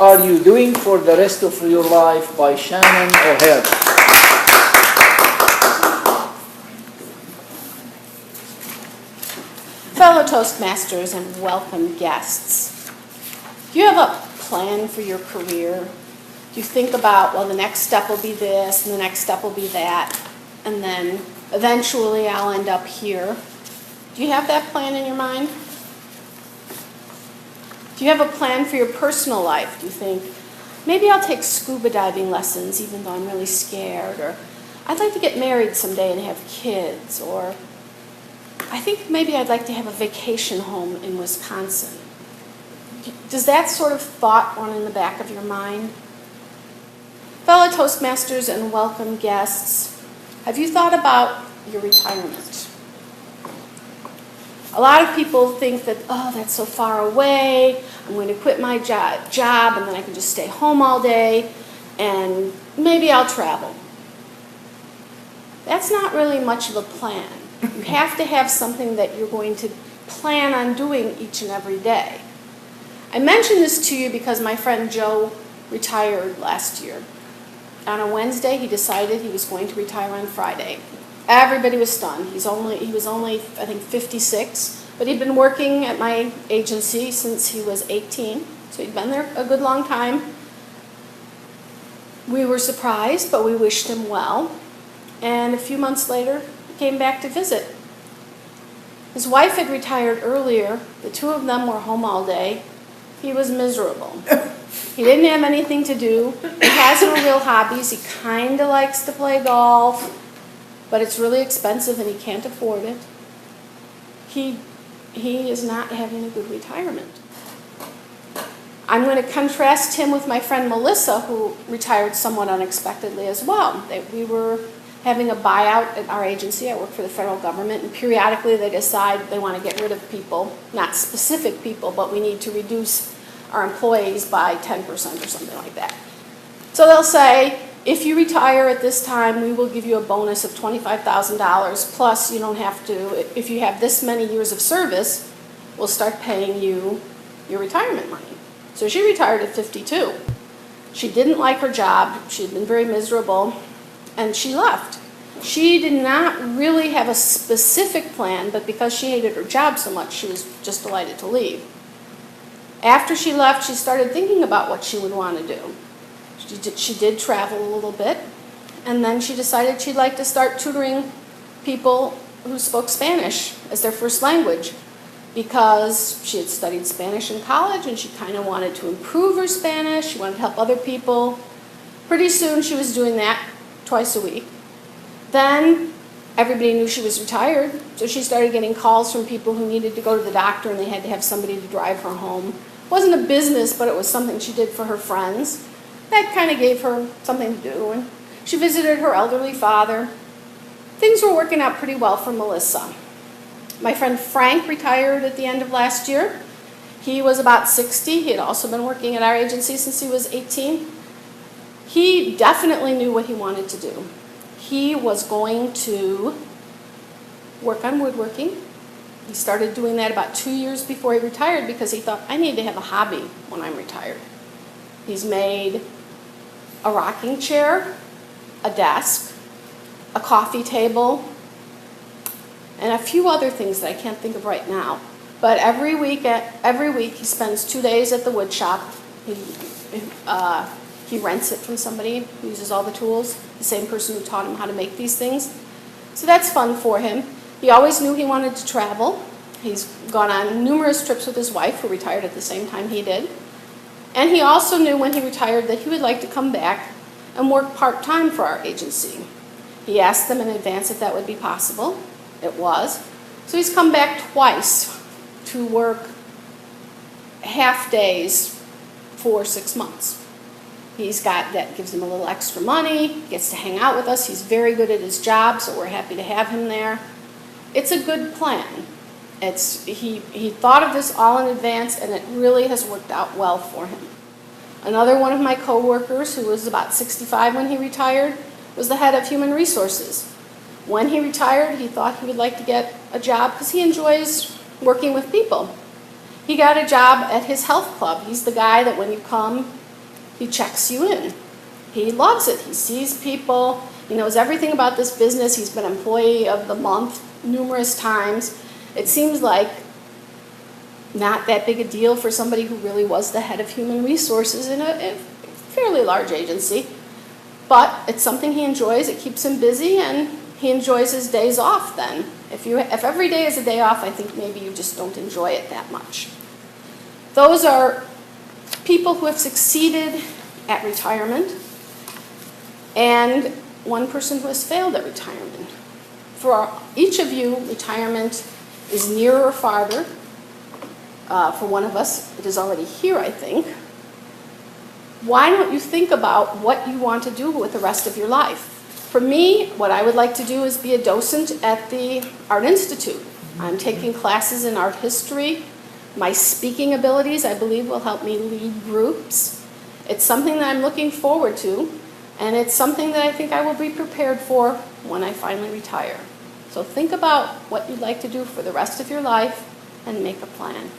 Are You Doing for the Rest of Your Life by Shannon O'Hare. Fellow Toastmasters and welcome guests, do you have a plan for your career? Do you think about, well, the next step will be this, and the next step will be that, and then eventually I'll end up here? Do you have that plan in your mind? Do you have a plan for your personal life? Do you think, maybe I'll take scuba diving lessons even though I'm really scared, or I'd like to get married someday and have kids, or I think maybe I'd like to have a vacation home in Wisconsin. Does that sort of thought run in the back of your mind? Fellow Toastmasters and welcome guests, have you thought about your retirement? A lot of people think that, oh, that's so far away, I'm going to quit my job and then I can just stay home all day and maybe I'll travel. That's not really much of a plan. You have to have something that you're going to plan on doing each and every day. I mention this to you because my friend Joe retired last year. On a Wednesday, he decided he was going to retire on Friday. Everybody was stunned. He was only, I think, 56, but he'd been working at my agency since he was 18, so he'd been there a good long time. We were surprised, but we wished him well, and a few months later, he came back to visit. His wife had retired earlier. The two of them were home all day. He was miserable. He didn't have anything to do. He has no real hobbies. He kind of likes to play golf, but it's really expensive and he can't afford it. He is not having a good retirement. I'm going to contrast him with my friend Melissa, who retired somewhat unexpectedly as well. We were having a buyout at our agency. I work for the federal government, and periodically they decide they want to get rid of people, not specific people, but we need to reduce our employees by 10% or something like that. So they'll say, if you retire at this time, we will give you a bonus of $25,000, plus you don't have to, if you have this many years of service, we'll start paying you your retirement money. So she retired at 52. She didn't like her job. She had been very miserable, and she left. She did not really have a specific plan, but because she hated her job so much, she was just delighted to leave. After she left, she started thinking about what she would want to do. She did travel a little bit, and then she decided she'd like to start tutoring people who spoke Spanish as their first language, because she had studied Spanish in college and she kind of wanted to improve her Spanish. She wanted to help other people. Pretty soon she was doing that twice a week. Then everybody knew she was retired, so she started getting calls from people who needed to go to the doctor and they had to have somebody to drive her home. It wasn't a business, but it was something she did for her friends. That kind of gave her something to do, and she visited her elderly father. Things were working out pretty well for Melissa. My friend Frank retired at the end of last year. He was about 60. He had also been working at our agency since he was 18. He definitely knew what he wanted to do. He was going to work on woodworking. He started doing that about 2 years before he retired because he thought, I need to have a hobby when I'm retired. He's made a rocking chair, a desk, a coffee table, and a few other things that I can't think of right now. But every week he spends 2 days at the wood shop. He rents it from somebody who uses all the tools, the same person who taught him how to make these things. So that's fun for him. He always knew he wanted to travel. He's gone on numerous trips with his wife, who retired at the same time he did. And he also knew when he retired that he would like to come back and work part-time for our agency. He asked them in advance if that would be possible. It was. So he's come back twice to work half days for 6 months. That gives him a little extra money, gets to hang out with us. He's very good at his job, so we're happy to have him there. It's a good plan. He thought of this all in advance, and it really has worked out well for him. Another one of my coworkers, who was about 65 when he retired, was the head of human resources. When he retired, he thought he would like to get a job because he enjoys working with people. He got a job at his health club. He's the guy that when you come He checks you in. He loves it. He sees people. He knows everything about this business. He's been employee of the month numerous times. It seems like not that big a deal for somebody who really was the head of human resources in a fairly large agency. But it's something he enjoys. It keeps him busy, and he enjoys his days off then. If every day is a day off, I think maybe you just don't enjoy it that much. Those are people who have succeeded at retirement, and one person who has failed at retirement. For each of you, retirement is nearer or farther. For one of us, it is already here, I think. Why don't you think about what you want to do with the rest of your life? For me, what I would like to do is be a docent at the Art Institute. I'm taking classes in art history. My speaking abilities, I believe, will help me lead groups. It's something that I'm looking forward to, and it's something that I think I will be prepared for when I finally retire. So think about what you'd like to do for the rest of your life and make a plan.